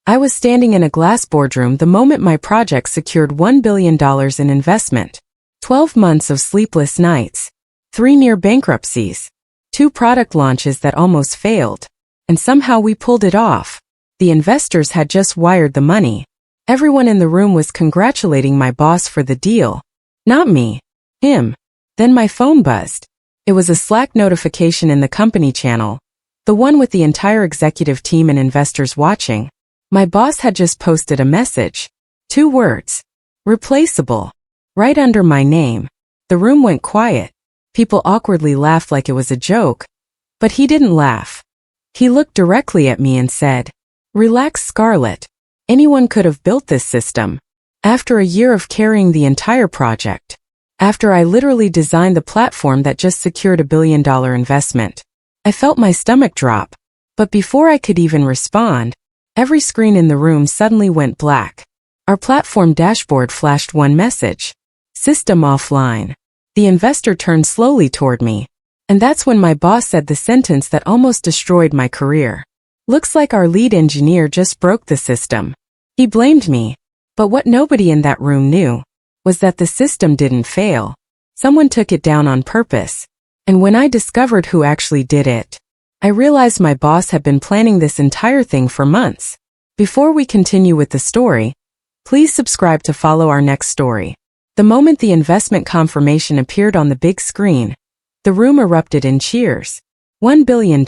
I was standing in a glass boardroom the moment my project secured $1 billion in investment. 12 months of sleepless nights. 3 near bankruptcies. 2 product launches that almost failed. And somehow we pulled it off. The investors had just wired the money. Everyone in the room was congratulating my boss for the deal. Not me. Him. Then my phone buzzed. It was a Slack notification in the company channel. The one with the entire executive team and investors watching. My boss had just posted a message. 2 words. Replaceable. Right under my name. The room went quiet. People awkwardly laughed like it was a joke. But he didn't laugh. He looked directly at me and said, "Relax, Scarlett. Anyone could have built this system. After a year of carrying the entire project. After I literally designed the platform that just secured $1 billion investment." I felt my stomach drop. But before I could even respond, every screen in the room suddenly went black. Our platform dashboard flashed one message. System offline. The investor turned slowly toward me. And that's when my boss said the sentence that almost destroyed my career. "Looks like our lead engineer just broke the system." He blamed me. But what nobody in that room knew was that the system didn't fail. Someone took it down on purpose. And when I discovered who actually did it, I realized my boss had been planning this entire thing for months. Before we continue with the story, please subscribe to follow our next story. The moment the investment confirmation appeared on the big screen, the room erupted in cheers. $1 billion.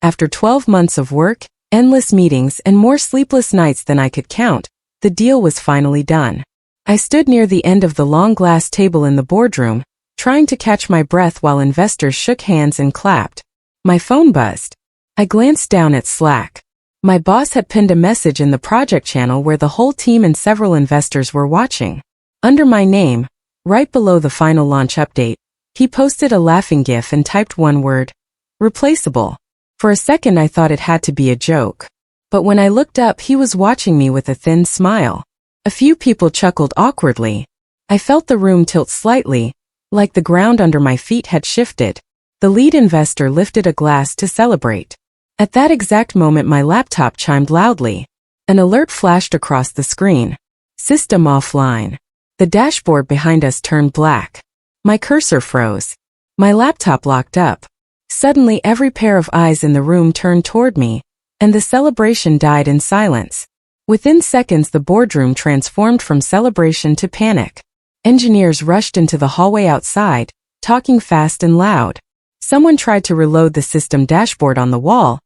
After 12 months of work, endless meetings, and more sleepless nights than I could count, the deal was finally done. I stood near the end of the long glass table in the boardroom, trying to catch my breath while investors shook hands and clapped. My phone buzzed. I glanced down at Slack. My boss had pinned a message in the project channel where the whole team and several investors were watching. Under my name, right below the final launch update, he posted a laughing gif and typed one word. Replaceable. For a second I thought it had to be a joke. But when I looked up, he was watching me with a thin smile. A few people chuckled awkwardly. I felt the room tilt slightly, like the ground under my feet had shifted. The lead investor lifted a glass to celebrate. At that exact moment my laptop chimed loudly. An alert flashed across the screen. System offline. The dashboard behind us turned black. My cursor froze. My laptop locked up. Suddenly every pair of eyes in the room turned toward me, and the celebration died in silence. Within seconds the boardroom transformed from celebration to panic. Engineers rushed into the hallway outside, talking fast and loud. Someone tried to reload the system dashboard on the wall,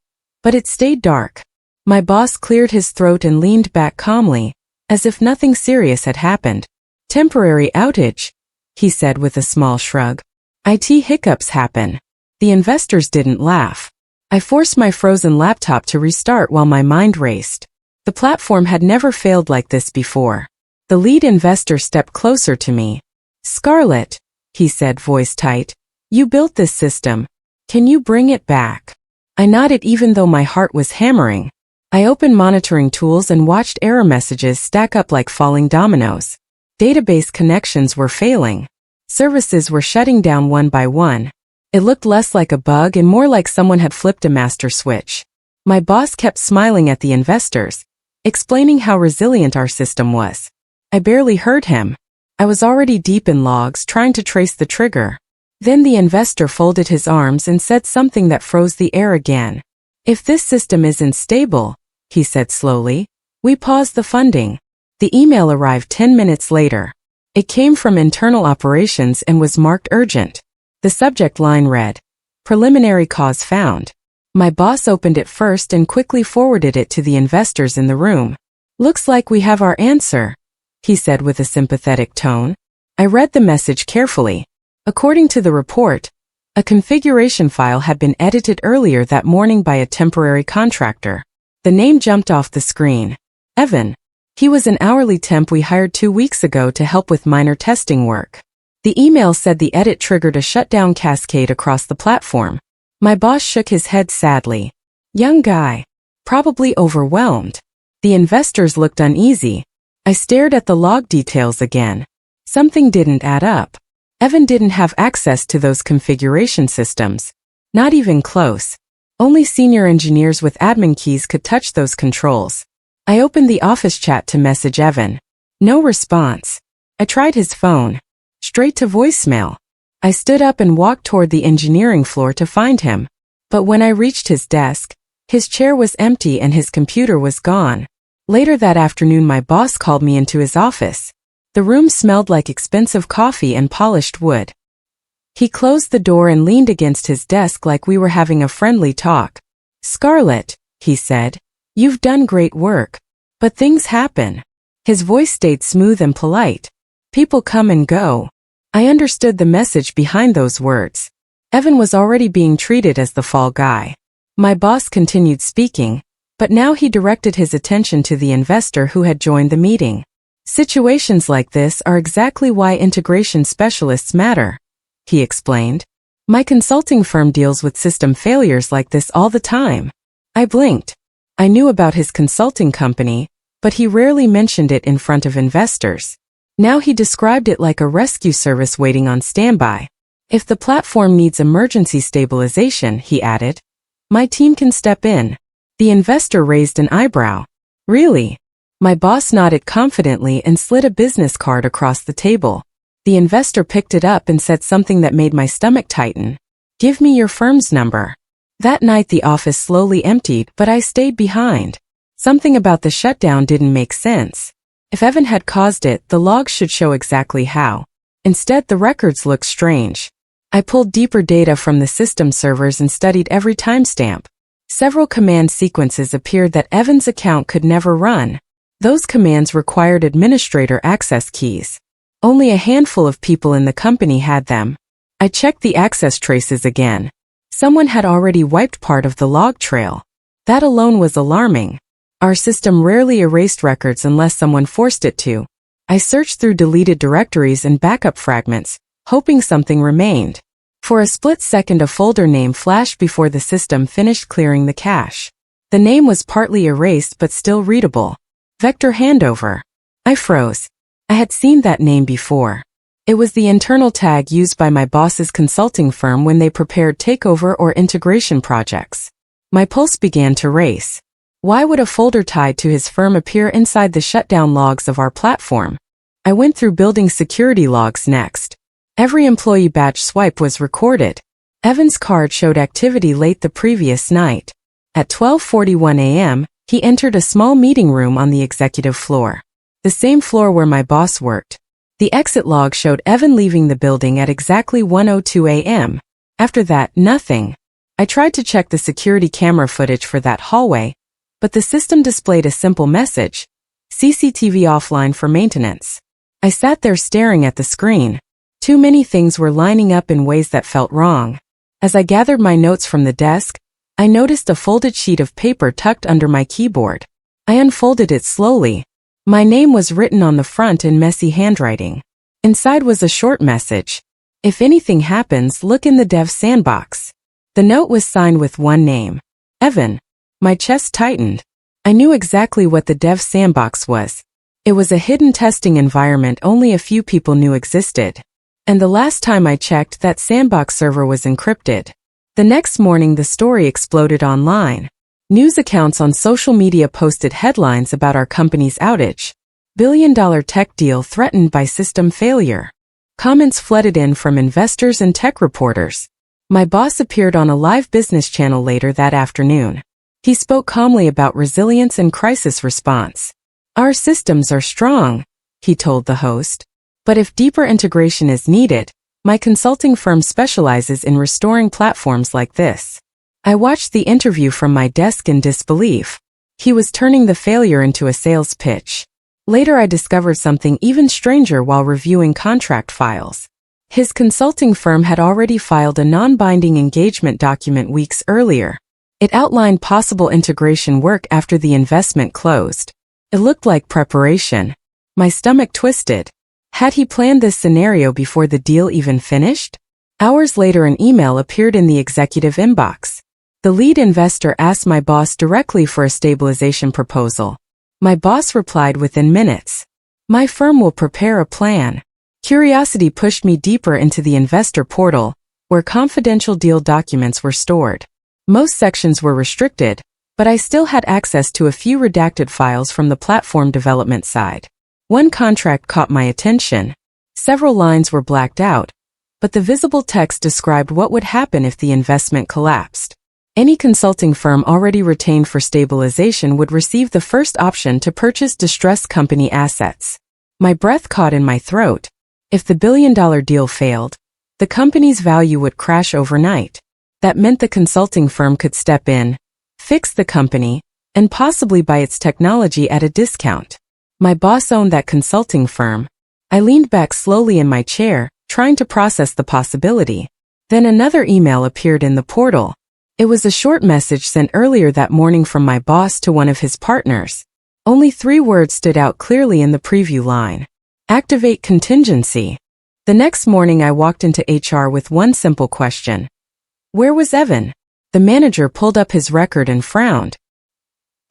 but it stayed dark. My boss cleared his throat and leaned back calmly, as if nothing serious had happened. "Temporary outage," he said with a small shrug. "IT hiccups happen." The investors didn't laugh. I forced my frozen laptop to restart while my mind raced. The platform had never failed like this before. The lead investor stepped closer to me. "Scarlett," he said, voice tight, "you built this system. Can you bring it back?" I nodded even though my heart was hammering. I opened monitoring tools and watched error messages stack up like falling dominoes. Database connections were failing. Services were shutting down one by one. It looked less like a bug and more like someone had flipped a master switch. My boss kept smiling at the investors, explaining how resilient our system was. I barely heard him. I was already deep in logs trying to trace the trigger. Then the investor folded his arms and said something that froze the air again. "If this system isn't stable," he said slowly, "we pause the funding." The email arrived 10 minutes later. It came from internal operations and was marked urgent. The subject line read, "Preliminary cause found." My boss opened it first and quickly forwarded it to the investors in the room. "Looks like we have our answer," he said with a sympathetic tone. I read the message carefully. According to the report, a configuration file had been edited earlier that morning by a temporary contractor. The name jumped off the screen. Evan. He was an hourly temp we hired 2 weeks ago to help with minor testing work. The email said the edit triggered a shutdown cascade across the platform. My boss shook his head sadly. Young guy. Probably overwhelmed. The investors looked uneasy. I stared at the log details again. Something didn't add up. Evan didn't have access to those configuration systems. Not even close. Only senior engineers with admin keys could touch those controls. I opened the office chat to message Evan. No response. I tried his phone. Straight to voicemail. I stood up and walked toward the engineering floor to find him. But when I reached his desk, his chair was empty and his computer was gone. Later that afternoon, my boss called me into his office. The room smelled like expensive coffee and polished wood. He closed the door and leaned against his desk like we were having a friendly talk. "Scarlett," he said, "you've done great work. But things happen." His voice stayed smooth and polite. "People come and go." I understood the message behind those words. Evan was already being treated as the fall guy. My boss continued speaking, but now he directed his attention to the investor who had joined the meeting. "Situations like this are exactly why integration specialists matter," he explained. "My consulting firm deals with system failures like this all the time." I blinked. I knew about his consulting company, but he rarely mentioned it in front of investors. Now he described it like a rescue service waiting on standby. "If the platform needs emergency stabilization," he added, "my team can step in." The investor raised an eyebrow. "Really?" My boss nodded confidently and slid a business card across the table. The investor picked it up and said something that made my stomach tighten. "Give me your firm's number." That night the office slowly emptied, but I stayed behind. Something about the shutdown didn't make sense. If Evan had caused it, the logs should show exactly how. Instead, the records looked strange. I pulled deeper data from the system servers and studied every timestamp. Several command sequences appeared that Evan's account could never run. Those commands required administrator access keys. Only a handful of people in the company had them. I checked the access traces again. Someone had already wiped part of the log trail. That alone was alarming. Our system rarely erased records unless someone forced it to. I searched through deleted directories and backup fragments, hoping something remained. For a split second, a folder name flashed before the system finished clearing the cache. The name was partly erased but still readable. Vector Handover. I froze. I had seen that name before. It was the internal tag used by my boss's consulting firm when they prepared takeover or integration projects. My pulse began to race. Why would a folder tied to his firm appear inside the shutdown logs of our platform? I went through building security logs next. Every employee batch swipe was recorded. Evan's card showed activity late the previous night. At 12:41 a.m., he entered a small meeting room on the executive floor. The same floor where my boss worked. The exit log showed Evan leaving the building at exactly 1:02 a.m. After that, nothing. I tried to check the security camera footage for that hallway, but the system displayed a simple message: CCTV offline for maintenance. I sat there staring at the screen. Too many things were lining up in ways that felt wrong. As I gathered my notes from the desk, I noticed a folded sheet of paper tucked under my keyboard. I unfolded it slowly. My name was written on the front in messy handwriting. Inside was a short message: "If anything happens, look in the dev sandbox." The note was signed with one name: Evan. My chest tightened. I knew exactly what the dev sandbox was. It was a hidden testing environment only a few people knew existed. And the last time I checked, that sandbox server was encrypted. The next morning, the story exploded online. News accounts on social media posted headlines about our company's outage. Billion-dollar tech deal threatened by system failure. Comments flooded in from investors and tech reporters. My boss appeared on a live business channel later that afternoon. He spoke calmly about resilience and crisis response. "Our systems are strong," he told the host. "But if deeper integration is needed, my consulting firm specializes in restoring platforms like this." I watched the interview from my desk in disbelief. He was turning the failure into a sales pitch. Later I discovered something even stranger while reviewing contract files. His consulting firm had already filed a non-binding engagement document weeks earlier. It outlined possible integration work after the investment closed. It looked like preparation. My stomach twisted. Had he planned this scenario before the deal even finished? Hours later, an email appeared in the executive inbox. The lead investor asked my boss directly for a stabilization proposal. My boss replied within minutes. "My firm will prepare a plan." Curiosity pushed me deeper into the investor portal, where confidential deal documents were stored. Most sections were restricted, but I still had access to a few redacted files from the platform development side. One contract caught my attention. Several lines were blacked out, but the visible text described what would happen if the investment collapsed. Any consulting firm already retained for stabilization would receive the first option to purchase distressed company assets. My breath caught in my throat. If the billion-dollar deal failed, the company's value would crash overnight. That meant the consulting firm could step in, fix the company, and possibly buy its technology at a discount. My boss owned that consulting firm. I leaned back slowly in my chair, trying to process the possibility. Then another email appeared in the portal. It was a short message sent earlier that morning from my boss to one of his partners. Only 3 words stood out clearly in the preview line. Activate contingency. The next morning I walked into HR with one simple question. Where was Evan? The manager pulled up his record and frowned.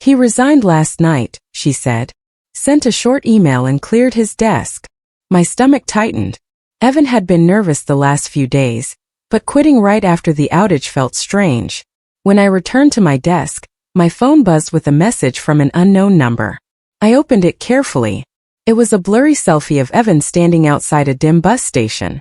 He resigned last night, she said. Sent a short email and cleared his desk. My stomach tightened. Evan had been nervous the last few days, but quitting right after the outage felt strange. When I returned to my desk, my phone buzzed with a message from an unknown number. I opened it carefully. It was a blurry selfie of Evan standing outside a dim bus station.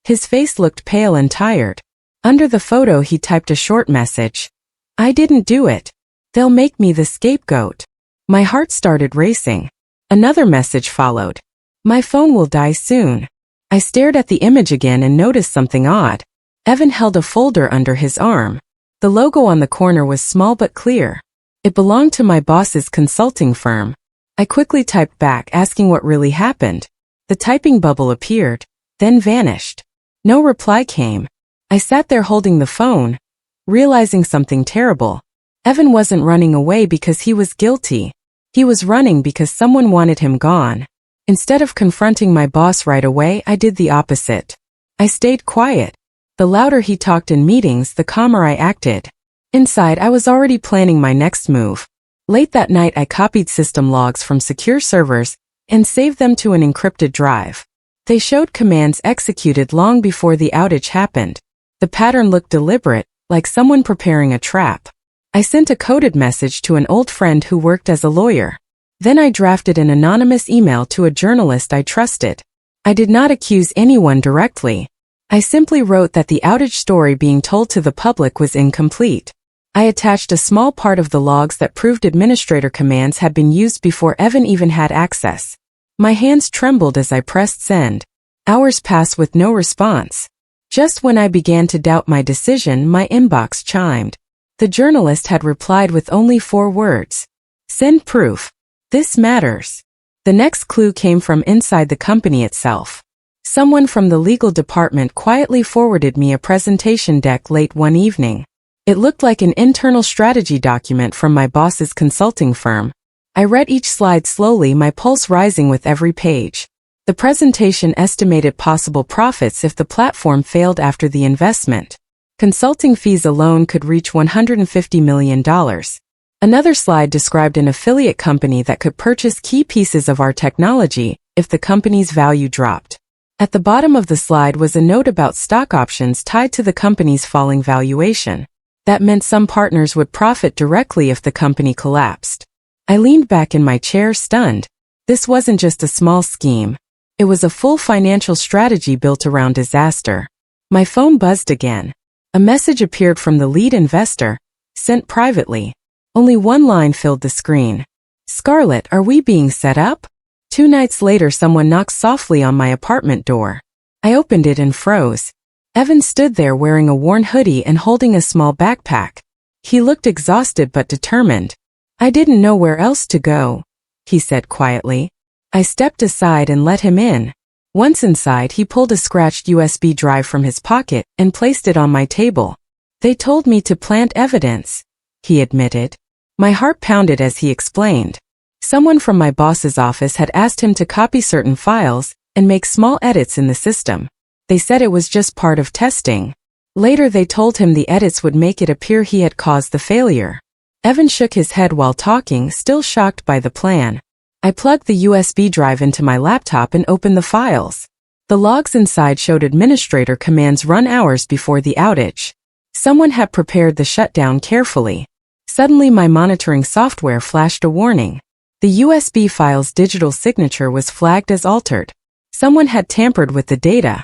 His face looked pale and tired. Under the photo he typed a short message. I didn't do it. They'll make me the scapegoat. My heart started racing. Another message followed. My phone will die soon. I stared at the image again and noticed something odd. Evan held a folder under his arm. The logo on the corner was small but clear. It belonged to my boss's consulting firm. I quickly typed back asking what really happened. The typing bubble appeared, then vanished. No reply came. I sat there holding the phone, realizing something terrible. Evan wasn't running away because he was guilty. He was running because someone wanted him gone. Instead of confronting my boss right away, I did the opposite. I stayed quiet. The louder he talked in meetings, the calmer I acted. Inside, I was already planning my next move. Late that night, I copied system logs from secure servers and saved them to an encrypted drive. They showed commands executed long before the outage happened. The pattern looked deliberate, like someone preparing a trap. I sent a coded message to an old friend who worked as a lawyer. Then I drafted an anonymous email to a journalist I trusted. I did not accuse anyone directly. I simply wrote that the outage story being told to the public was incomplete. I attached a small part of the logs that proved administrator commands had been used before Evan even had access. My hands trembled as I pressed send. Hours passed with no response. Just when I began to doubt my decision, my inbox chimed. The journalist had replied with only 4 words. Send proof. This matters. The next clue came from inside the company itself. Someone from the legal department quietly forwarded me a presentation deck late one evening. It looked like an internal strategy document from my boss's consulting firm. I read each slide slowly, my pulse rising with every page. The presentation estimated possible profits if the platform failed after the investment. Consulting fees alone could reach $150 million. Another slide described an affiliate company that could purchase key pieces of our technology if the company's value dropped. At the bottom of the slide was a note about stock options tied to the company's falling valuation. That meant some partners would profit directly if the company collapsed. I leaned back in my chair, stunned. This wasn't just a small scheme. It was a full financial strategy built around disaster. My phone buzzed again. A message appeared from the lead investor, sent privately. Only one line filled the screen. Scarlett, are we being set up? 2 nights later, someone knocked softly on my apartment door. I opened it and froze. Evan stood there wearing a worn hoodie and holding a small backpack. He looked exhausted but determined. I didn't know where else to go, he said quietly. I stepped aside and let him in. Once inside, he pulled a scratched USB drive from his pocket and placed it on my table. They told me to plant evidence, he admitted. My heart pounded as he explained. Someone from my boss's office had asked him to copy certain files and make small edits in the system. They said it was just part of testing. Later they told him the edits would make it appear he had caused the failure. Evan shook his head while talking, still shocked by the plan. I plugged the USB drive into my laptop and opened the files. The logs inside showed administrator commands run hours before the outage. Someone had prepared the shutdown carefully. Suddenly my monitoring software flashed a warning. The USB file's digital signature was flagged as altered. Someone had tampered with the data.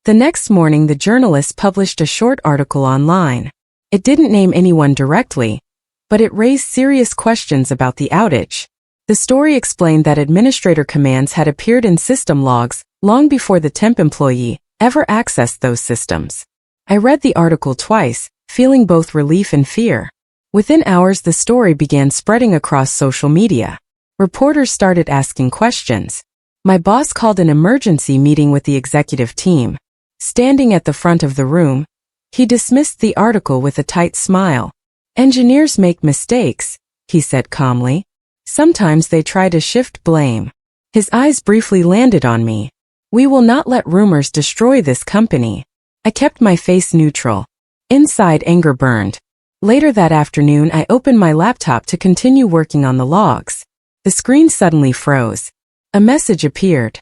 The next morning the journalist published a short article online. It didn't name anyone directly, but it raised serious questions about the outage. The story explained that administrator commands had appeared in system logs long before the temp employee ever accessed those systems. I read the article twice, feeling both relief and fear. Within hours the story began spreading across social media. Reporters started asking questions. My boss called an emergency meeting with the executive team. Standing at the front of the room, he dismissed the article with a tight smile. "Engineers make mistakes," he said calmly. "Sometimes they try to shift blame." His eyes briefly landed on me. "We will not let rumors destroy this company." I kept my face neutral. Inside, anger burned. Later that afternoon I opened my laptop to continue working on the logs. The screen suddenly froze. A message appeared.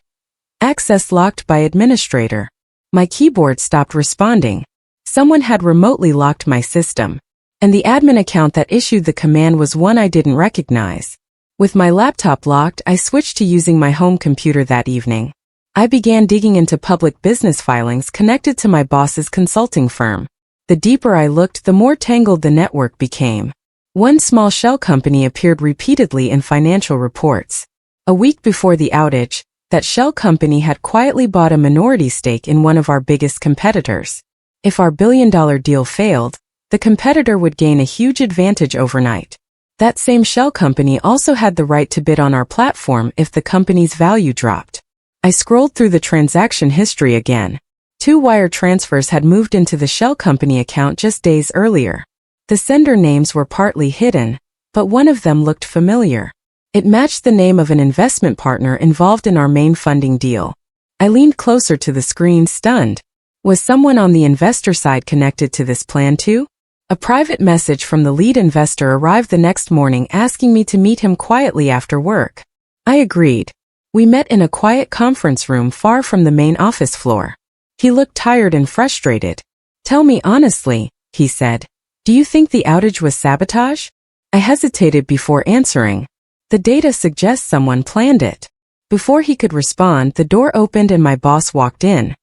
"Access locked by administrator." My keyboard stopped responding. Someone had remotely locked my system. And the admin account that issued the command was one I didn't recognize. With my laptop locked, I switched to using my home computer that evening. I began digging into public business filings connected to my boss's consulting firm. The deeper I looked, the more tangled the network became. One small shell company appeared repeatedly in financial reports. A week before the outage, that shell company had quietly bought a minority stake in one of our biggest competitors. If our billion-dollar deal failed, the competitor would gain a huge advantage overnight. That same shell company also had the right to bid on our platform if the company's value dropped. I scrolled through the transaction history again. 2 wire transfers had moved into the shell company account just days earlier. The sender names were partly hidden, but one of them looked familiar. It matched the name of an investment partner involved in our main funding deal. I leaned closer to the screen, stunned. Was someone on the investor side connected to this plan too? A private message from the lead investor arrived the next morning asking me to meet him quietly after work. I agreed. We met in a quiet conference room far from the main office floor. He looked tired and frustrated. "Tell me honestly," he said. "Do you think the outage was sabotage?" I hesitated before answering. The data suggests someone planned it. Before he could respond, the door opened and my boss walked in.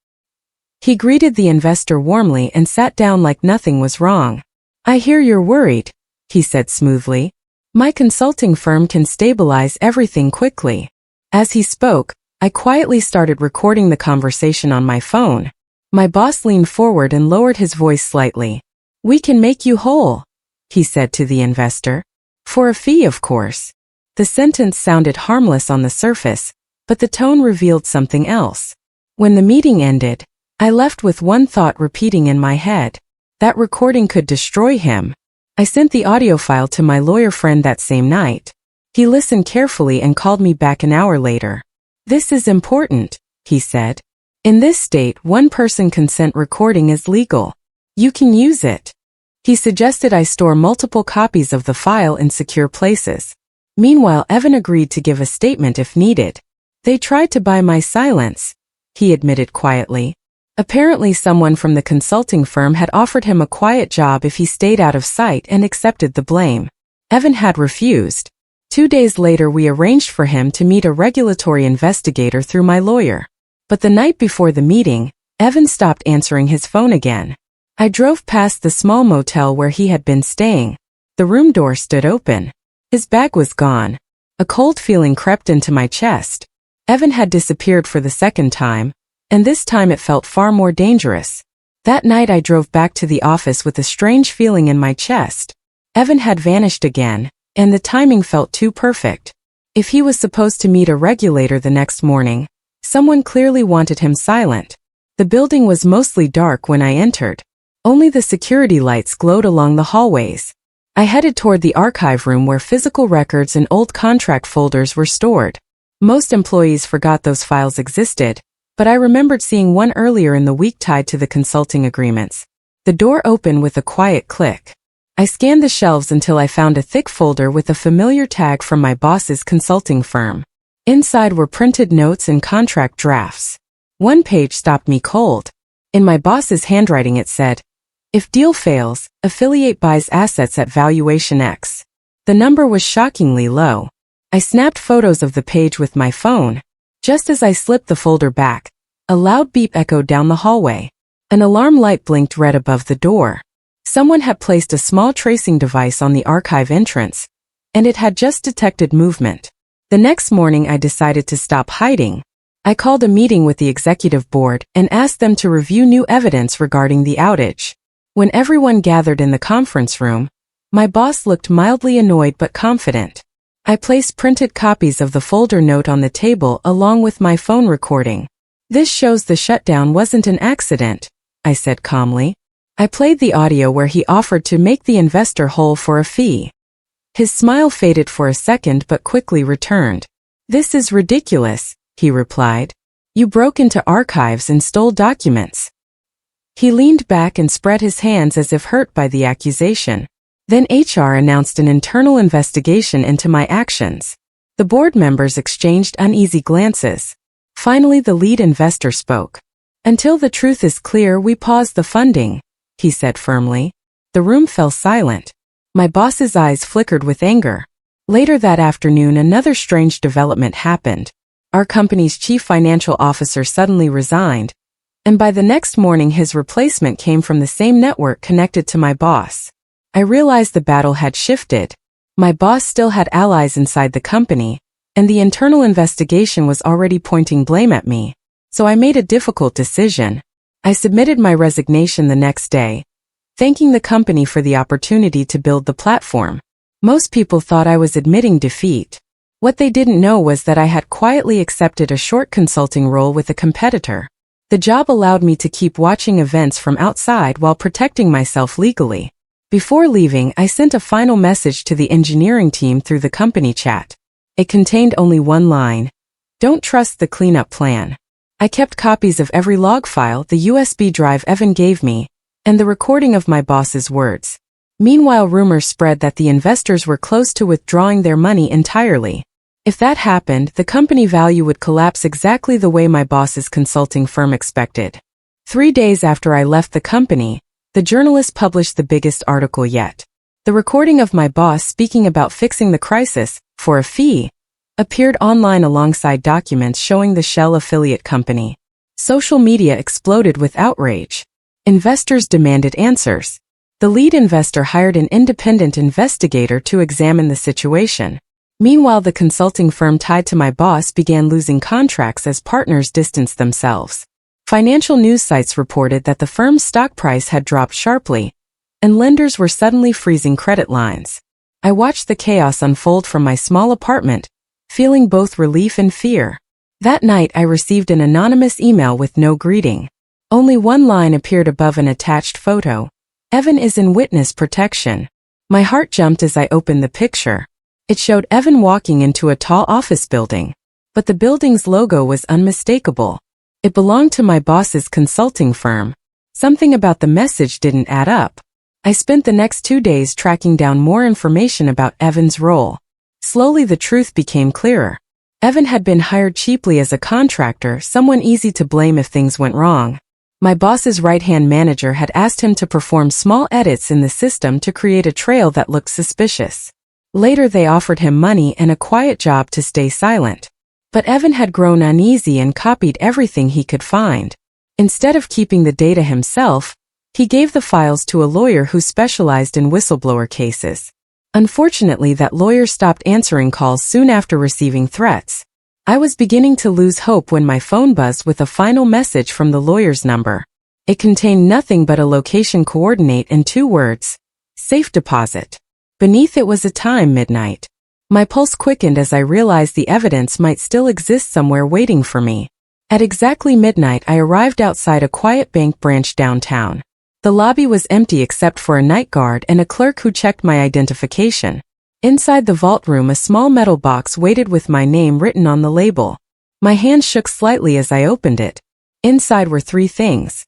He greeted the investor warmly and sat down like nothing was wrong. "I hear you're worried," he said smoothly. "My consulting firm can stabilize everything quickly." As he spoke, I quietly started recording the conversation on my phone. My boss leaned forward and lowered his voice slightly. "We can make you whole," he said to the investor. "For a fee, of course." The sentence sounded harmless on the surface, but the tone revealed something else. When the meeting ended, I left with one thought repeating in my head. That recording could destroy him. I sent the audio file to my lawyer friend that same night. He listened carefully and called me back an hour later. "This is important," he said. "In this state, one-person consent recording is legal. You can use it." He suggested I store multiple copies of the file in secure places. Meanwhile, Evan agreed to give a statement if needed. "They tried to buy my silence," he admitted quietly. Apparently someone from the consulting firm had offered him a quiet job if he stayed out of sight and accepted the blame. Evan had refused. 2 days later we arranged for him to meet a regulatory investigator through my lawyer. But the night before the meeting, Evan stopped answering his phone again. I drove past the small motel where he had been staying. The room door stood open. His bag was gone. A cold feeling crept into my chest. Evan had disappeared for the second time, and this time it felt far more dangerous. That night I drove back to the office with a strange feeling in my chest. Evan had vanished again, and the timing felt too perfect. If he was supposed to meet a regulator the next morning, someone clearly wanted him silent. The building was mostly dark when I entered. Only the security lights glowed along the hallways. I headed toward the archive room where physical records and old contract folders were stored. Most employees forgot those files existed, but I remembered seeing one earlier in the week tied to the consulting agreements. The door opened with a quiet click. I scanned the shelves until I found a thick folder with a familiar tag from my boss's consulting firm. Inside were printed notes and contract drafts. One page stopped me cold. In my boss's handwriting it said, If deal fails, affiliate buys assets at valuation X. The number was shockingly low. I snapped photos of the page with my phone. Just as I slipped the folder back, a loud beep echoed down the hallway. An alarm light blinked red above the door. Someone had placed a small tracing device on the archive entrance, and it had just detected movement. The next morning I decided to stop hiding. I called a meeting with the executive board and asked them to review new evidence regarding the outage. When everyone gathered in the conference room, my boss looked mildly annoyed but confident. I placed printed copies of the folder note on the table along with my phone recording. "This shows the shutdown wasn't an accident," I said calmly. I played the audio where he offered to make the investor whole for a fee. His smile faded for a second but quickly returned. "This is ridiculous," he replied. "You broke into archives and stole documents." He leaned back and spread his hands as if hurt by the accusation. Then HR announced an internal investigation into my actions. The board members exchanged uneasy glances. Finally, the lead investor spoke. "Until the truth is clear, we pause the funding," he said firmly. The room fell silent. My boss's eyes flickered with anger. Later that afternoon, another strange development happened. Our company's chief financial officer suddenly resigned, and by the next morning his replacement came from the same network connected to my boss. I realized the battle had shifted. My boss still had allies inside the company, and the internal investigation was already pointing blame at me. So I made a difficult decision. I submitted my resignation the next day, thanking the company for the opportunity to build the platform. Most people thought I was admitting defeat. What they didn't know was that I had quietly accepted a short consulting role with a competitor. The job allowed me to keep watching events from outside while protecting myself legally. Before leaving, I sent a final message to the engineering team through the company chat. It contained only one line: "Don't trust the cleanup plan." I kept copies of every log file, the USB drive Evan gave me, and the recording of my boss's words. Meanwhile, rumors spread that the investors were close to withdrawing their money entirely. If that happened, the company value would collapse exactly the way my boss's consulting firm expected. 3 days after I left the company, the journalist published the biggest article yet. The recording of my boss speaking about fixing the crisis, for a fee, appeared online alongside documents showing the shell affiliate company. Social media exploded with outrage. Investors demanded answers. The lead investor hired an independent investigator to examine the situation. Meanwhile, the consulting firm tied to my boss began losing contracts as partners distanced themselves. Financial news sites reported that the firm's stock price had dropped sharply, and lenders were suddenly freezing credit lines. I watched the chaos unfold from my small apartment, feeling both relief and fear. That night, I received an anonymous email with no greeting. Only one line appeared above an attached photo: "Evan is in witness protection." My heart jumped as I opened the picture. It showed Evan walking into a tall office building, but the building's logo was unmistakable. It belonged to my boss's consulting firm. Something about the message didn't add up. I spent the next 2 days tracking down more information about Evan's role. Slowly, the truth became clearer. Evan had been hired cheaply as a contractor, someone easy to blame if things went wrong. My boss's right-hand manager had asked him to perform small edits in the system to create a trail that looked suspicious. Later, they offered him money and a quiet job to stay silent. But Evan had grown uneasy and copied everything he could find. Instead of keeping the data himself, he gave the files to a lawyer who specialized in whistleblower cases. Unfortunately, that lawyer stopped answering calls soon after receiving threats. I was beginning to lose hope when my phone buzzed with a final message from the lawyer's number. It contained nothing but a location coordinate and 2 words: "Safe deposit." Beneath it was a time: midnight. My pulse quickened as I realized the evidence might still exist somewhere waiting for me. At exactly midnight, I arrived outside a quiet bank branch downtown. The lobby was empty except for a night guard and a clerk who checked my identification. Inside the vault room, a small metal box waited with my name written on the label. My hand shook slightly as I opened it. Inside were 3 things: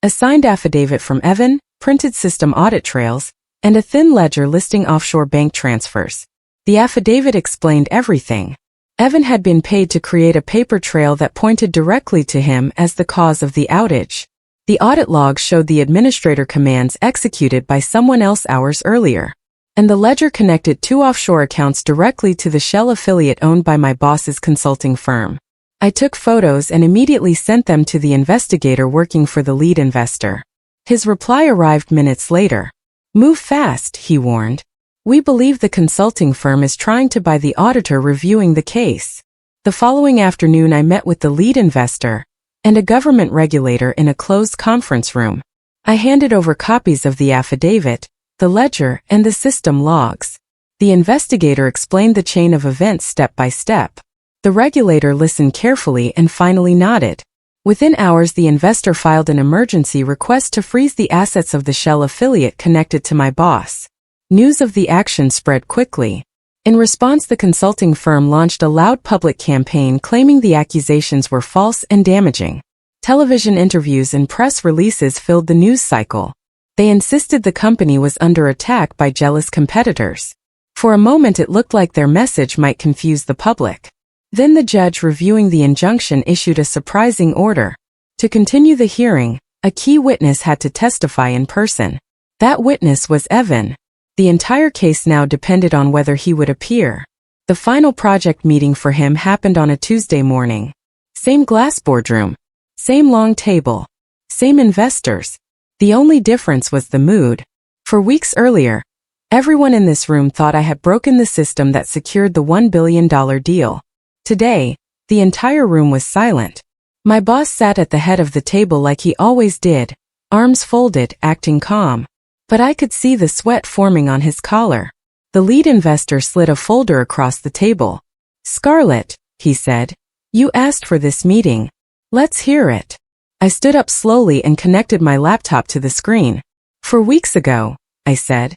a signed affidavit from Evan, printed system audit trails, and a thin ledger listing offshore bank transfers. The affidavit explained everything. Evan had been paid to create a paper trail that pointed directly to him as the cause of the outage. The audit log showed the administrator commands executed by someone else hours earlier. And the ledger connected 2 offshore accounts directly to the shell affiliate owned by my boss's consulting firm. I took photos and immediately sent them to the investigator working for the lead investor. His reply arrived minutes later. "Move fast," he warned. "We believe the consulting firm is trying to buy the auditor reviewing the case." The following afternoon I met with the lead investor and a government regulator in a closed conference room. I handed over copies of the affidavit, the ledger, and the system logs. The investigator explained the chain of events step by step. The regulator listened carefully and finally nodded. Within hours the investor filed an emergency request to freeze the assets of the shell affiliate connected to my boss. News of the action spread quickly. In response, the consulting firm launched a loud public campaign claiming the accusations were false and damaging. Television interviews and press releases filled the news cycle. They insisted the company was under attack by jealous competitors. For a moment it looked like their message might confuse the public. Then the judge reviewing the injunction issued a surprising order. To continue the hearing, a key witness had to testify in person. That witness was Evan. The entire case now depended on whether he would appear. The final project meeting for him happened on a Tuesday morning. Same glass boardroom. Same long table. Same investors. The only difference was the mood. For weeks earlier, everyone in this room thought I had broken the system that secured the $1 billion deal. Today, the entire room was silent. My boss sat at the head of the table like he always did, arms folded, acting calm. But I could see the sweat forming on his collar. The lead investor slid a folder across the table. "Scarlett," he said, "you asked for this meeting. Let's hear it." I stood up slowly and connected my laptop to the screen. "4 weeks ago," I said.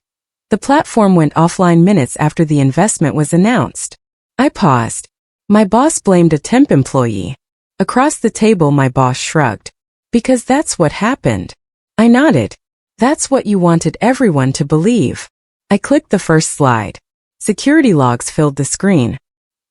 "The platform went offline minutes after the investment was announced." I paused. My boss blamed a temp employee. Across the table my boss shrugged. "Because that's what happened." I nodded. "That's what you wanted everyone to believe." I clicked the first slide. Security logs filled the screen.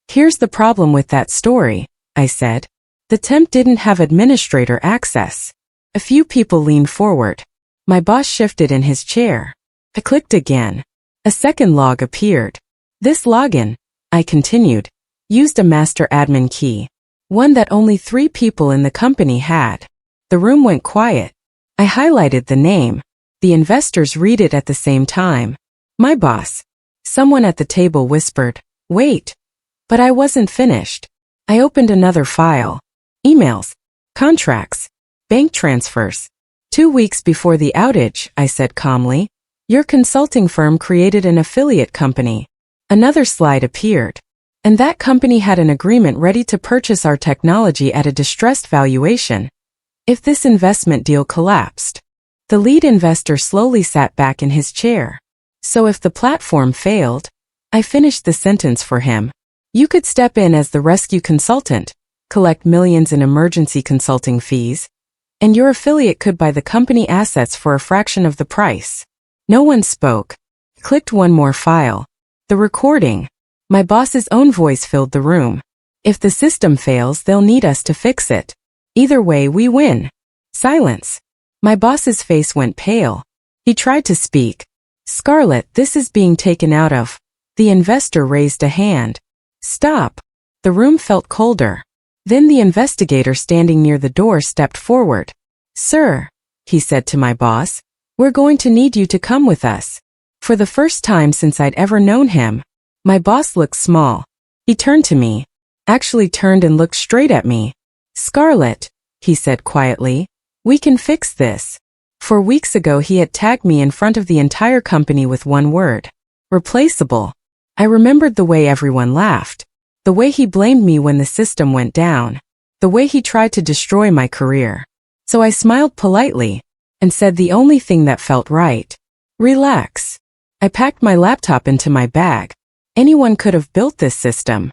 "Here's the problem with that story," I said. "The temp didn't have administrator access." A few people leaned forward. My boss shifted in his chair. I clicked again. A second log appeared. "This login," I continued, "used a master admin key. One that only 3 people in the company had." The room went quiet. I highlighted the name. The investors read it at the same time. "My boss." Someone at the table whispered, "Wait." But I wasn't finished. I opened another file. Emails. Contracts. Bank transfers. 2 weeks before the outage, I said calmly, your consulting firm created an affiliate company. Another slide appeared. And that company had an agreement ready to purchase our technology at a distressed valuation if this investment deal collapsed. The lead investor slowly sat back in his chair. "So if the platform failed," I finished the sentence for him, "you could step in as the rescue consultant, collect millions in emergency consulting fees, and your affiliate could buy the company assets for a fraction of the price." No one spoke. Clicked one more file. The recording. My boss's own voice filled the room. "If the system fails, they'll need us to fix it. Either way, we win." Silence. My boss's face went pale. He tried to speak. "Scarlett, this is being taken out of." The investor raised a hand. "Stop." The room felt colder. Then the investigator standing near the door stepped forward. "Sir," he said to my boss, "we're going to need you to come with us." For the first time since I'd ever known him, my boss looked small. He turned to me. Actually turned and looked straight at me. "Scarlett," he said quietly, "we can fix this." 4 weeks ago he had tagged me in front of the entire company with one word. Replaceable. I remembered the way everyone laughed. The way he blamed me when the system went down. The way he tried to destroy my career. So I smiled politely and said the only thing that felt right. "Relax." I packed my laptop into my bag. Anyone could have built this system.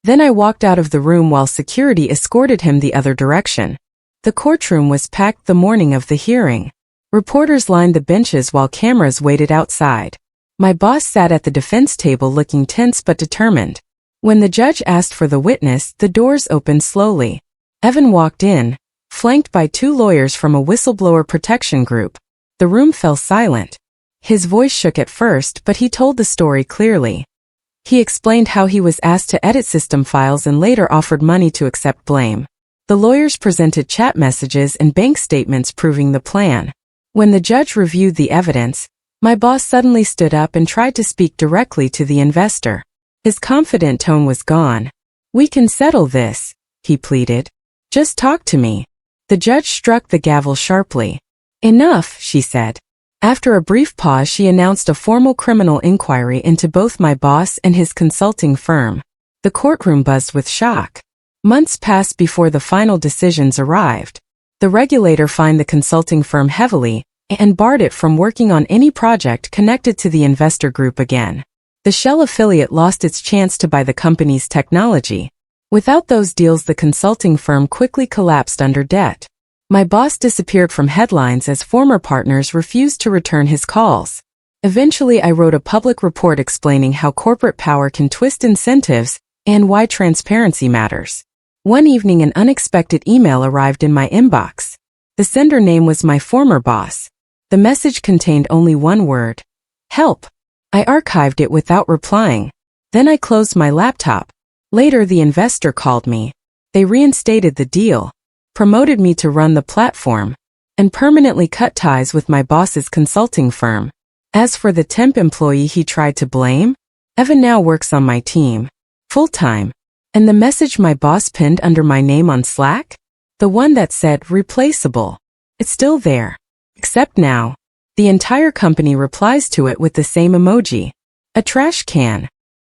Then I walked out of the room while security escorted him the other direction. The courtroom was packed the morning of the hearing. Reporters lined the benches while cameras waited outside. My boss sat at the defense table looking tense but determined. When the judge asked for the witness, the doors opened slowly. Evan walked in, flanked by 2 lawyers from a whistleblower protection group. The room fell silent. His voice shook at first, but he told the story clearly. He explained how he was asked to edit system files and later offered money to accept blame. The lawyers presented chat messages and bank statements proving the plan. When the judge reviewed the evidence, my boss suddenly stood up and tried to speak directly to the investor. His confident tone was gone. "We can settle this," he pleaded. "Just talk to me." The judge struck the gavel sharply. "Enough," she said. After a brief pause, she announced a formal criminal inquiry into both my boss and his consulting firm. The courtroom buzzed with shock. Months passed before the final decisions arrived. The regulator fined the consulting firm heavily and barred it from working on any project connected to the investor group again. The Shell affiliate lost its chance to buy the company's technology. Without those deals, the consulting firm quickly collapsed under debt. My boss disappeared from headlines as former partners refused to return his calls. Eventually, I wrote a public report explaining how corporate power can twist incentives and why transparency matters. One evening, an unexpected email arrived in my inbox. The sender name was my former boss. The message contained only one word: help. I archived it without replying. Then I closed my laptop. Later, the investor called me. They reinstated the deal, promoted me to run the platform, and permanently cut ties with my boss's consulting firm. As for the temp employee he tried to blame, Evan now works on my team, full-time. And the message my boss pinned under my name on Slack? The one that said replaceable. It's still there. Except now, the entire company replies to it with the same emoji. A trash can.